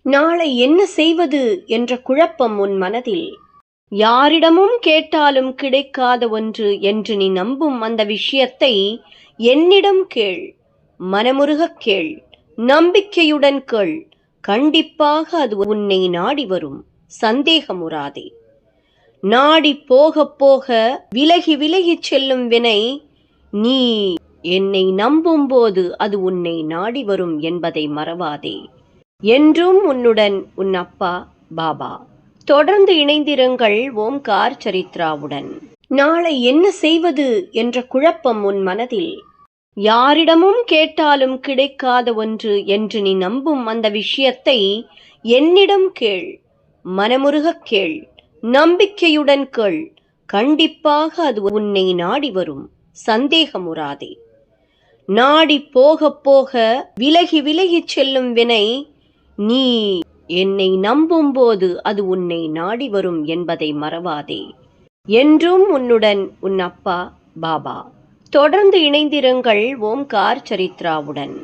நாளை என்ன செய்வது என்ற குழப்பம் உன் மனதில். யாரிடமும் கேட்டாலும் கிடைக்காத ஒன்று என்று நீ நம்பும் அந்த விஷயத்தை என்னிடம் கேள். மனமுருகக் கேள். நம்பிக்கையுடன் கேள். கண்டிப்பாக அது உன்னை நாடி வரும். சந்தேகமுறாதே. நாடி போக போக விலகி விலகிச் செல்லும் வினை நீ என்னை நம்பும்போது அது உன்னை நாடி வரும் என்பதை மறவாதே. என்றும் உன்னுடன் உன் அப்பா பாபா. தொடர்ந்து இணைந்திருங்கள் ஓம்கார் சரித்ராவுடன். நாளை என்ன செய்வது என்ற குழப்பம் உன் மனதில். யாரிடமும் கேட்டாலும் கிடைக்காத ஒன்று என்று நீ நம்பும் அந்த விஷயத்தை என்னிடம் கேள். மனமுருகக் கேள். நம்பிக்கையுடன் கேள். கண்டிப்பாக அது உன்னை நாடி வரும். சந்தேகமுறாதே. நாடி போக போக விலகி விலகிச் செல்லும் வினை நீ என்னை நம்பும்போது அது உன்னை நாடி வரும் என்பதை மறவாதே. என்றும் உன்னுடன் உன் அப்பா பாபா. தொடர்ந்து இணைந்திருங்கள் ஓம்கார் சரித்ராவுடன்.